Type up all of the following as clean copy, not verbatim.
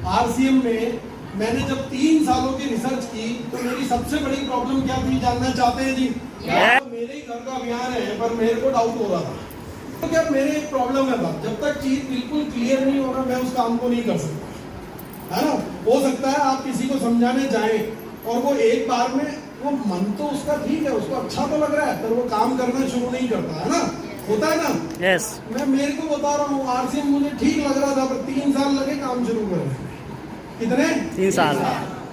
RCM में मैंने जब 3 सालों की रिसर्च की तो मेरी सबसे बड़ी प्रॉब्लम क्या थी जानना चाहते हैं जी? तो मेरे ही घर का अभियान है पर मेरे को डाउट हो रहा था तो क्या मेरे एक प्रॉब्लम है बात, जब तक चीज बिल्कुल क्लियर नहीं होगा मैं उस काम को नहीं कर सकता, है ना। हो सकता है आप किसी को समझाने जाएं और वो एक बार में वो मन तो उसका ठीक है, उसको अच्छा तो लग रहा है पर वो काम करना शुरू नहीं करता, है ना, होता है ना। यस मैं मेरे को बता रहा हूँ आरसीएम मुझे ठीक लग रहा था पर 3 साल लगे काम शुरू करने। कितने? 3 साल।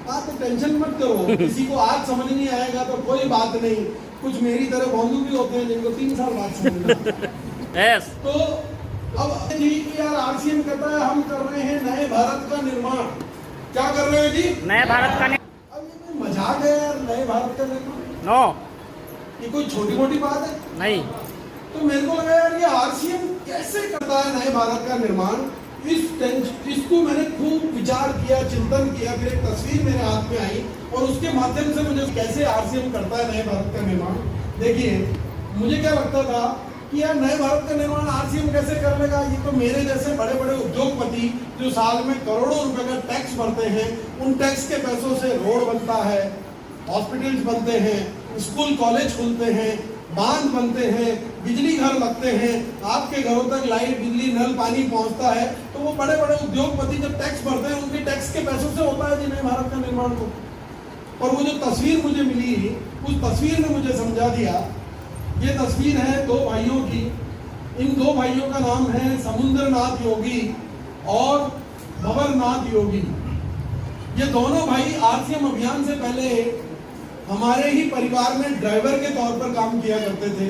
हाँ तो टेंशन मत करो, किसी को आज समझ नहीं आएगा तो कोई बात नहीं, कुछ मेरी तरह बंधु भी होते हैं जिनको 3 साल बाद समझ यस तो अब जी यार आरसीएम कहता है हम कर रहे हैं नए भारत का निर्माण। क्या कर रहे हैं जी? नए भारत का अब ये कोई मजाक है यार, नए भारत का निर्माण? नो ये कोई छोटी मोटी बात है? नहीं। तो मेरे को लगा यार ये आरसीएम कैसे करता है नए भारत का निर्माण। इसको मैंने खूब विचार किया, चिंतन किया, फिर एक तस्वीर मेरे हाथ में आई और उसके माध्यम से मुझे कैसे आरसीएम करता है नए भारत का निर्माण। देखिए मुझे क्या लगता था कि यार नए भारत का निर्माण आरसीएम कैसे कर लेगा, ये तो मेरे जैसे बड़े बड़े उद्योगपति जो साल में करोड़ों रुपए का टैक्स भरते हैं उन टैक्स के पैसों से रोड बनता है, हॉस्पिटल्स बनते हैं, स्कूल कॉलेज खुलते हैं, बांध बनते हैं, बिजली घर लगते हैं, आपके घरों तक लाइट बिजली नल पानी पहुंचता है, तो वो बड़े बड़े उद्योगपति जब टैक्स भरते हैं उनके टैक्स के पैसों से होता है जी नए भारत का निर्माण को। और वो जो तस्वीर मुझे मिली उस तस्वीर ने मुझे समझा दिया। ये तस्वीर है 2 भाइयों की। इन 2 भाइयों का नाम है समुद्रनाथ योगी और भंवरनाथ योगी। ये दोनों भाई आरसीएम अभियान से पहले हमारे ही परिवार में ड्राइवर के तौर पर काम किया करते थे।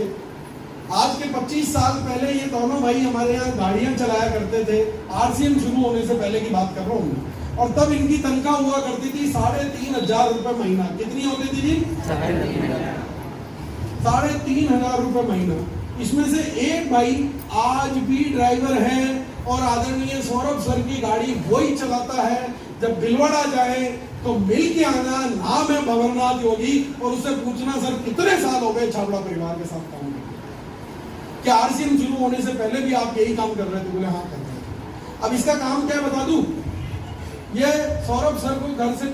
आज के 25 साल पहले ये दोनों भाई हमारे यहाँ गाड़ियां चलाया करते थे, आरसीएम शुरू होने से पहले की बात कर रहा हूँ। और तब इनकी तनख्वाह हुआ करती थी 3,500 रुपए महीना। कितनी होती थी जी? 3,500 रुपए महीना। इसमें से एक भाई आज भी ड्राइवर है और आदरणीय सौरभ सर की गाड़ी वही चलाता है। जब भिलवाड़ा जाए तो मिल के आना, नाम है भंवरनाथ योगी, और उससे पूछना सर कितने साल हो गए छाबड़ा परिवार के साथ काम करते? क्या आरसीएम शुरू होने से पहले भी आप यही काम कर रहे थे? बोले हाँ कर रहे थे। अब इसका काम क्या बता दूं? ये सौरभ सर को घर से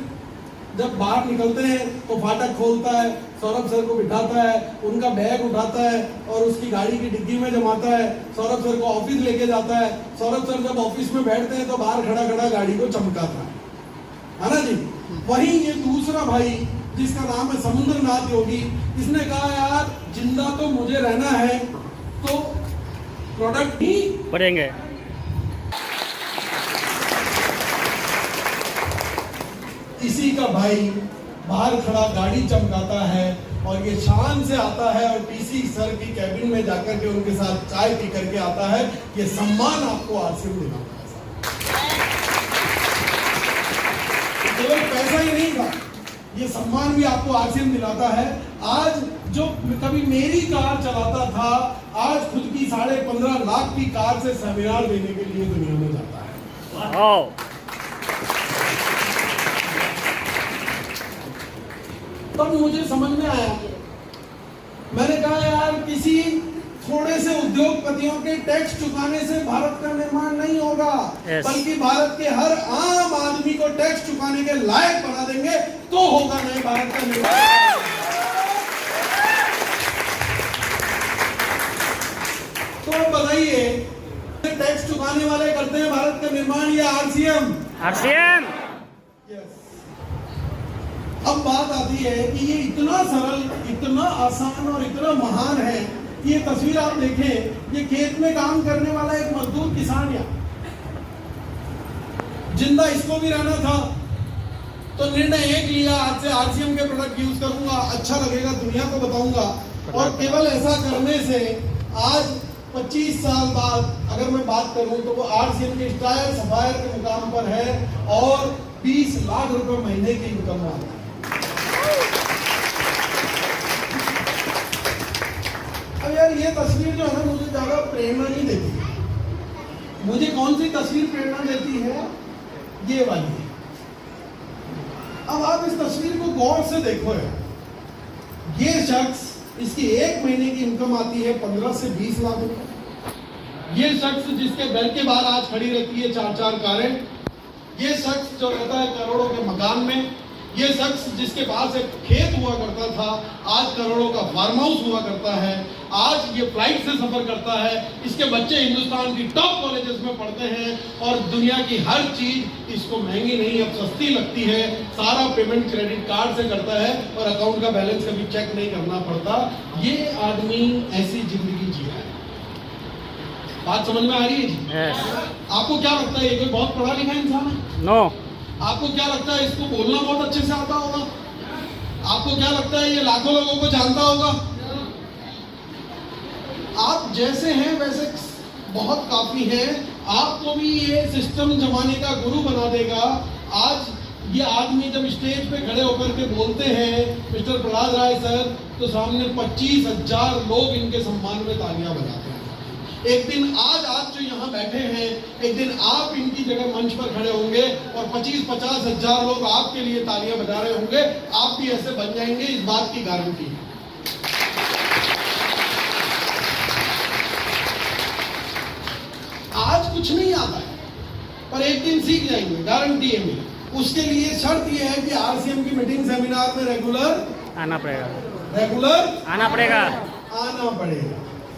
जब बाहर निकलते हैं तो फाटक खोलता है, सौरभ सर को बिठाता है, उनका बैग उठाता है और उसकी गाड़ी की डिग्गी में जमाता है, सौरभ सर को ऑफिस लेके जाता है। सौरभ सर जब ऑफिस में बैठते हैं तो बाहर खड़ा खड़ा गाड़ी को चमकाता है ना जी। वहीं ये दूसरा भाई जिसका नाम है समुद्रनाथ योगी, इसने कहा यार जिंदा तो मुझे रहना है तो प्रोडक्ट ही बढ़ेंगे। इसी का भाई बाहर खड़ा गाड़ी चमकाता है और ये शान से आता है और टीसी सर की कैबिन में जाकर के उनके साथ चाय पी करके आता है। ये सम्मान आपको आरसीएम दिलाता है। केवल पैसा ही नहीं था, ये सम्मान भी आपको आरसीएम दिलाता है। आज जो कभी मेरी कार चलाता था आज खुद की 15.5 लाख की कार से सेमिनार देने के लिए दुनिया में जाता है। तब मुझे समझ में आया, मैंने कहा यार किसी थोड़े से उद्योगपतियों के टैक्स चुकाने से भारत का निर्माण नहीं होगा, बल्कि भारत के हर आम आदमी को टैक्स चुकाने के लायक बना देंगे तो होगा नए भारत का निर्माण। तो बताइए टैक्स चुकाने वाले करते हैं भारत का निर्माण या आरसीएम? आरसीएम। अब बात आती है कि ये इतना सरल, इतना आसान और इतना महान है कि ये तस्वीर आप देखें, ये खेत में काम करने वाला एक मजदूर किसान या जिंदा इसको भी रहना था तो निर्णय एक लिया, आज से आरसीएम के प्रोडक्ट यूज करूंगा, अच्छा लगेगा, दुनिया को बताऊंगा। और केवल ऐसा करने से आज 25 साल बाद अगर मैं बात करूं तो वो आरसीएम के स्टायर सफायर के मुकाम पर है और 20 लाख रुपए महीने की इनकम आता है। अब यार ये तस्वीर जो है ना मुझे ज्यादा प्रेरणा नहीं देती। मुझे कौन सी तस्वीर प्रेरणा देती है? ये वाली। अब आप इस तस्वीर को गौर से देखो यार। ये शख्स, इसकी 1 महीने की इनकम आती है 15 से 20 लाख रुपए। ये शख्स जिसके घर के बाहर आज खड़ी रहती है 4-4 कारें, ये शख्स जो रहता है करोड़ों के मकान में, ये शख्स जिसके पास एक खेत हुआ करता था, आज करोड़ों का फार्म हाउस हुआ करता है, आज ये फ्लाइट से सफर करता है, इसके बच्चे हिंदुस्तान की टॉप कॉलेजेस में पढ़ते हैं और दुनिया की हर चीज इसको महंगी नहीं अब सस्ती लगती है, सारा पेमेंट क्रेडिट कार्ड से करता है और अकाउंट का बैलेंस कभी चेक नहीं करना पड़ता। ये आदमी ऐसी जिंदगी जी रहा है। बात समझ में आ रही है जी? यस। आपको क्या लगता है ये कोई बहुत पढ़ा लिखा इंसान है? नो। आपको क्या लगता है इसको बोलना बहुत अच्छे से आता होगा? आपको क्या लगता है ये लाखों लोगों को जानता होगा? आप जैसे हैं वैसे बहुत काफी हैं। आपको भी ये सिस्टम जमाने का गुरु बना देगा। आज ये आदमी जब स्टेज पे खड़े होकर के बोलते हैं मिस्टर प्रहलाद राय सर, तो सामने 25,000 लोग इनके सम्मान में तालियां बजाते हैं। एक दिन आज जो यहाँ बैठे हैं, एक दिन आप इनकी जगह मंच पर खड़े होंगे और 25-50 हजार लोग आपके लिए तालियां बजा रहे होंगे। आप भी ऐसे बन जाएंगे, इस बात की गारंटी है। आज कुछ नहीं आता है, पर एक दिन सीख जाएंगे, गारंटी है मेरी। उसके लिए शर्त यह है कि आरसीएम की मीटिंग सेमिनार में रेगुलर आना पड़ेगा।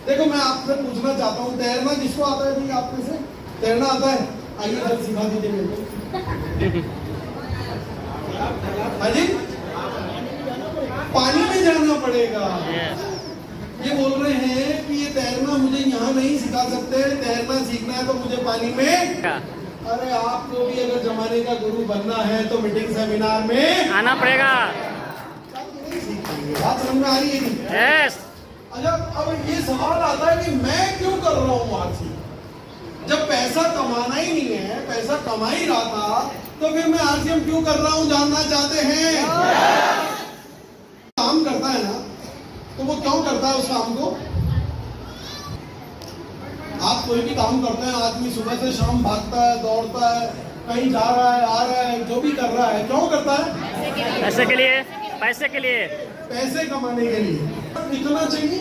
देखो मैं आपसे पूछना चाहता हूँ, तैरना किसको आता है? ठीक, आप में से तैरना आता है? आइए सर सिखा दीजिए मेरे को। हाँ जी, पानी में जाना पड़ेगा। ये बोल रहे हैं कि ये तैरना मुझे यहाँ नहीं सिखा सकते, तैरना सीखना है तो मुझे पानी में। अरे आपको भी अगर जमाने का गुरु बनना है तो मीटिंग सेमिनार में आना पड़ेगा। बात समझ में आ रही है नहीं? यस। अच्छा, अब ये सवाल आता है कि मैं क्यों कर रहा हूँ आरसीएम? जब पैसा कमाना ही नहीं है, पैसा कमा ही रहा था, तो फिर मैं आरसीएम क्यों कर रहा हूँ? जानना चाहते हैं? काम करता है ना, तो वो क्यों करता है उस काम को? आप कोई भी काम करते हैं, आदमी सुबह से शाम भागता है, दौड़ता है, कहीं जा रहा है, आ रहा है, जो भी कर रहा है, क्यों करता है? पैसे के लिए, पैसे के लिए, पैसे कमाने के लिए। कितना चाहिए?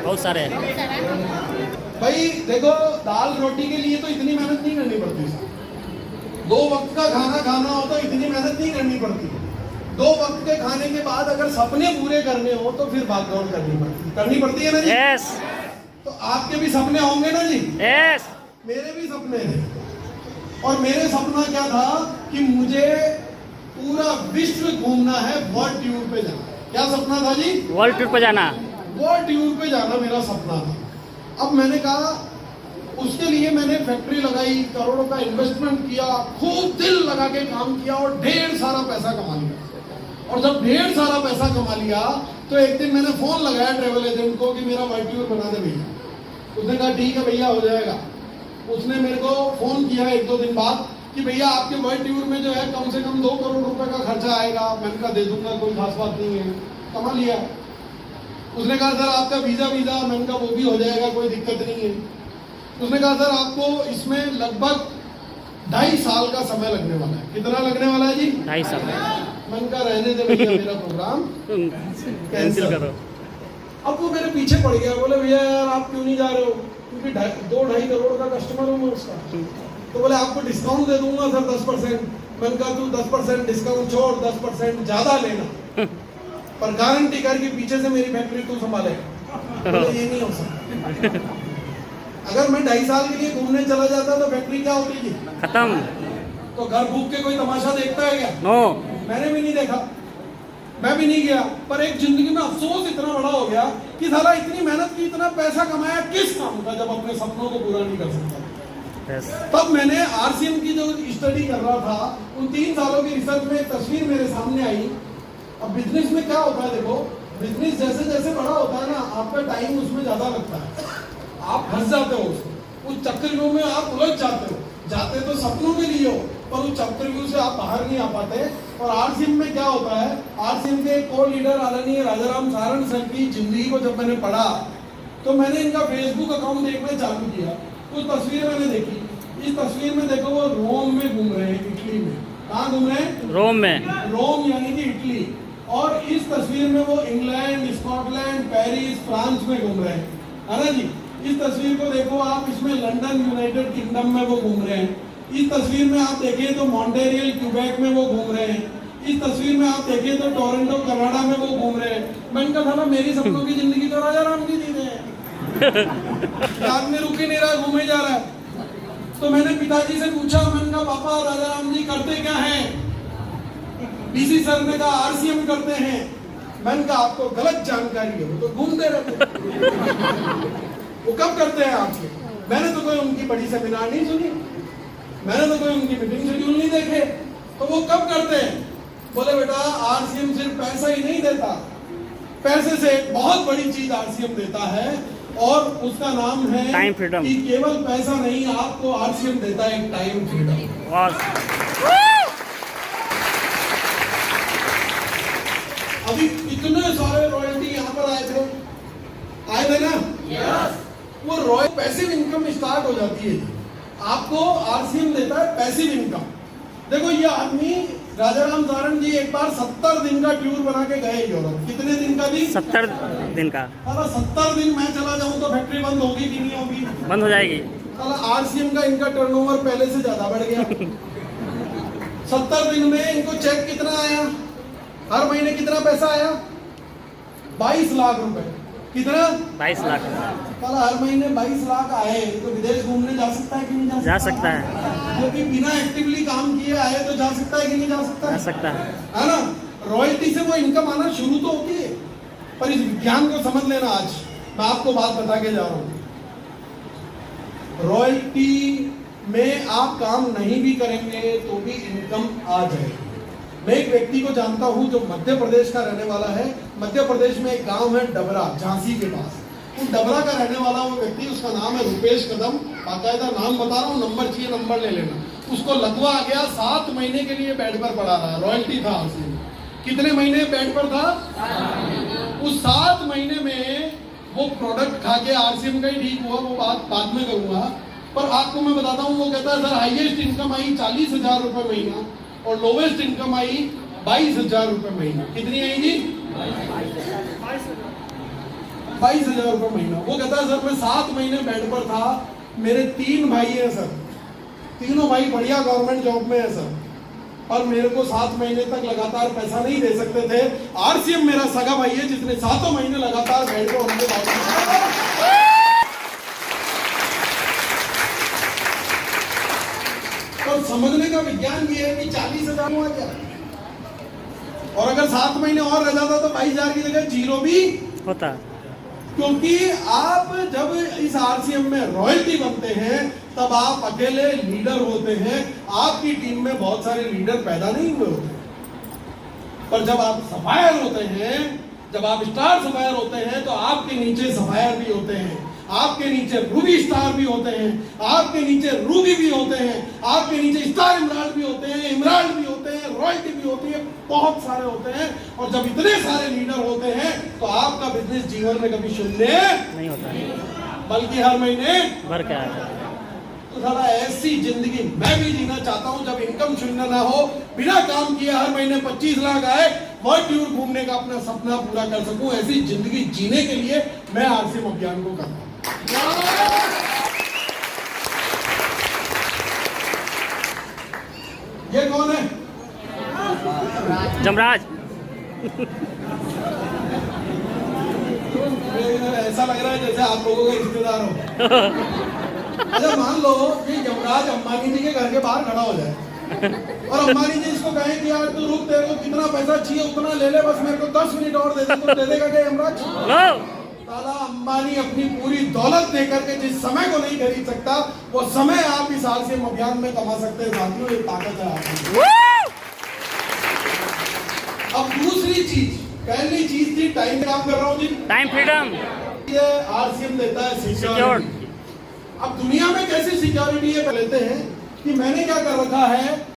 बहुत सारे। भाई देखो, दाल रोटी के लिए तो इतनी मेहनत नहीं करनी पड़ती। 2 वक्त का खाना खाना हो तो इतनी मेहनत नहीं करनी पड़ती। 2 वक्त के खाने के बाद अगर सपने पूरे करने हो तो फिर भागदौड़ करनी पड़ती है ना जी? यस। तो आपके भी सपने होंगे ना जी? यस। मेरे भी सपने थे, और मेरे सपना क्या था कि मुझे पूरा विश्व घूमना है, वर्ल्ड टूर पे जाना। क्या सपना था जी? वर्ल्ड टूर पे जाना। वर्ल्ड टूर पे जाना मेरा सपना था। अब मैंने कहा, उसके लिए मैंने फैक्ट्री लगाई, करोड़ों का इन्वेस्टमेंट किया, खूब दिल लगा के काम किया और ढेर सारा पैसा कमा लिया। और जब ढेर सारा पैसा कमा लिया तो एक दिन मैंने फोन लगाया ट्रेवल एजेंट को कि मेरा वर्ल्ड टूर बना दे भैया। उसने कहा ठीक है भैया, हो जाएगा। उसने मेरे को फोन किया 1-2 दिन बाद कि भैया आपके वर्ल्ड टूर में जो है कम से कम 2 करोड़ रुपए का खर्चा आएगा। मैंने कहा दे दूंगा, कोई खास बात नहीं है, कमा लिया। उसने कहा सर आपका वीजा, मैंने कहा वो भी हो जाएगा, कोई दिक्कत नहीं है। उसने कहा सर आपको इसमें लगभग 2.5 साल का समय लगने वाला है। कितना लगने वाला है जी? 2.5 साल। मैंने कहा रहने दे भैया, मेरा प्रोग्राम कैंसिल करो। अब वो मेरे पीछे पड़ गया, बोले भैया यार आप क्यों नहीं जा रहे हो? क्योंकि 2-2.5 करोड़ का कस्टमर हूँ मैं उसका। तो बोले आपको डिस्काउंट दे दूंगा सर 10%। मैंने कहा तू 10% डिस्काउंट छोड़, 10% ज्यादा लेना, पर गारंटी कर कि पीछे से मेरी फैक्ट्री तू संभालेगा। बोले ये नहीं हो सकता। अगर मैं 2.5 साल के लिए घूमने चला जाता तो फैक्ट्री क्या होती थी? खत्म। तो घर भूख के कोई तमाशा देखता है क्या? नो। मैंने भी नहीं देखा, मैं भी नहीं गया। पर एक जिंदगी में अफसोस इतना बड़ा हो गया कि साला इतनी मेहनत की, इतना पैसा कमाया किस काम का, जब अपने सपनों को पूरा नहीं कर सकता। तब मैंने आरसीएम की जो स्टडी कर रहा था, उन 3 सालों की रिसर्च में एक तस्वीर मेरे सामने आई। अब बिजनेस में क्या होता है, देखो बिजनेस जैसे जैसे बड़ा होता है ना, आपका टाइम उसमें ज्यादा लगता है, आप फंस जाते हो उसको, उस चक्रव्यूह में आप उलझ जाते हो। जाते तो सपनों के लिए हो, पर उस चक्रव्यूह से आप बाहर नहीं आ पाते। और आरसीएम में क्या होता है, आरसीएम के को लीडर आदरणीय राजाराम सारण सर की जिंदगी को जब मैंने पढ़ा तो मैंने इनका फेसबुक अकाउंट देखना चालू किया। कुछ तस्वीरें मैंने देखी। इस तस्वीर में देखो वो रोम में घूम रहे हैं, इटली में। कहाँ घूम रहे हैं? रोम में। रोम यानी कि इटली। और इस तस्वीर में वो इंग्लैंड, स्कॉटलैंड, पेरिस, फ्रांस में घूम रहे हैं, है ना जी? इस तस्वीर को देखो आप, इसमें लंदन, यूनाइटेड किंगडम में वो घूम रहे हैं। इस तस्वीर में आप देखें तो मॉन्टेरियल क्यूबेक में वो घूम रहे हैं। इस तस्वीर में आप देखें तो टोरंटो कनाडा में वो घूम रहे हैं। मैं इनका था मेरी सपनों की जिंदगी तो राजा राम जी जी रहे हैं। आदमी रुक ही नहीं रहा, घूमे जा रहा है। तो मैंने पिताजी से पूछा, मैंने कहा पापा राजा राम जी करते क्या हैं? डीसी सर ने कहा आरसीएम करते हैं। मैंने कहा आपको गलत जानकारी है, वो तो घूमते रहते। वो कब करते हैं आपसे? मैंने तो कोई उनकी बड़ी सेमिनार नहीं सुनी, मैंने तो कोई उनकी मीटिंग शेड्यूल नहीं देखे। तो वो कब करते हैं? बोले बेटा आरसीएम सिर्फ पैसा ही नहीं देता, पैसे से एक बहुत बड़ी चीज आरसीएम देता है और उसका नाम है टाइम फ्रीडम। कि केवल पैसा नहीं, आपको आरसीएम देता है एक टाइम फ्रीडम। अभी इतने सारे रॉयल्टी यहाँ पर आए थे ना? yes. वो रॉयल पैसिव इनकम स्टार्ट हो जाती है। आपको आरसीएम देता है पैसिव इनकम। देखो ये आदमी राजाराम सारण जी एक बार 70 दिन का टूर बना के गए यूरोप। कितने दिन का भी? 70 दिन का। 70 दिन मैं चला जाऊं तो फैक्ट्री बंद होगी कि नहीं होगी? बंद हो जाएगी। आरसीएम का इनका टर्नओवर पहले से ज्यादा बढ़ गया। 70 दिन में इनको चेक कितना आया? हर महीने कितना पैसा आया? 22 लाख रुपए। कितना? 22 लाख। कल हर महीने 22 लाख आए तो विदेश घूमने जा सकता है कि नहीं जा सकता है। क्योंकि बिना एक्टिवली काम किए आए तो जा सकता है कि नहीं जा सकता? जा सकता है ना? रॉयल्टी से वो इनकम आना शुरू तो होती है, पर इस विज्ञान को समझ लेना। आज मैं आपको बात बता के जा रहा हूँ। रॉयल्टी में आप काम नहीं भी करेंगे तो भी इनकम आ जाएगी। मैं एक व्यक्ति को जानता हूं जो मध्य प्रदेश का रहने वाला है। मध्य प्रदेश में एक गांव है डबरा, झांसी के पास। उस डबरा का रहने वाला वो व्यक्ति, उसका नाम है रुपेश कदम। बाकायदा नाम बता रहा हूँ, नंबर चाहिए नंबर ले लेना। उसको लकवा आ गया, 7 महीने के लिए बेड पर पड़ा रहा। रॉयल्टी था उसमें। कितने महीने बेड पर था? उस 7 महीने में वो प्रोडक्ट खा के आरसीएम का ही ठीक हुआ, वो बात बाद में करूंगा। पर आपको मैं बताता हूँ, वो कहता है सर हाईएस्ट इनकम आई 40,000 रुपए महीना और लोवेस्ट इनकम आई 22,000 रुपए महीना। कितनी आई जी? 22,000 रुपए महीना। वो कहता है सर मैं 7 महीने बेड पर था, मेरे 3 भाई हैं सर, तीनों भाई बढ़िया गवर्नमेंट जॉब में है सर, और मेरे को 7 महीने तक लगातार पैसा नहीं दे सकते थे। आरसीएम मेरा सगा भाई है जिसने 7 महीने लगातार बेड पर उनके और समझने का विज्ञान ये है कि 40,000 आ गया, और अगर 7 महीने और रह जाता तो 22,000 की जगह 0 भी होता। क्योंकि आप जब इस आरसीएम में रॉयल्टी बनते हैं तब आप अकेले लीडर होते हैं। आपकी टीम में बहुत सारे लीडर पैदा नहीं हुए होते, पर जब आप सफायर होते हैं, जब आप स्टार सफायर होते हैं तो आपके नीचे सफायर भी होते हैं, आपके नीचे रूबी स्टार भी होते हैं, आपके नीचे रूबी भी होते हैं, आपके नीचे स्टार इमराल्ड भी होते हैं, इमराल्ड भी होते हैं, रॉयल्टी भी होती है, बहुत सारे होते हैं। और जब इतने सारे लीडर होते हैं तो आपका बिजनेस जीवन में कभी शून्य नहीं होता, बल्कि हर महीने भर के आता। तो साला ऐसी जिंदगी मैं भी जीना चाहता हूं जब इनकम शून्य ना हो, बिना काम किए हर महीने 25 लाख आए, वर्ल्ड टूर घूमने का अपना सपना पूरा कर सकूं। ऐसी जिंदगी जीने के लिए मैं आरसीएम अभियान को करता हूं। ये कौन है? जमराज। ऐसा लग रहा है जैसे आप लोगों के रिश्तेदार हो। अच्छा मान लो कि यमराज अंबानी जी के घर के बाहर खड़ा हो जाए और अंबानी जी इसको कहें कि यार तू रुक, तेरे को कितना पैसा चाहिए उतना ले ले, बस मेरे को 10 मिनट और दे दे, तो दे देगा क्या यमराज? साला अंबानी अपनी पूरी दौलत देकर के जिस समय को नहीं खरीद सकता, वो समय आप इस आरसीएम अभियान में कमा सकते हैं। साथियों ये ताकत है आपकी। अब दूसरी चीज, पहली चीज थी टाइम काम कर रहा हूँ जी, टाइम फ्रीडम। ये आरसीएम देता है सिक्योरिटी। अब दुनिया में कैसी सिक्योरिटी है लेते हैं कि मैंने क्या कर रखा है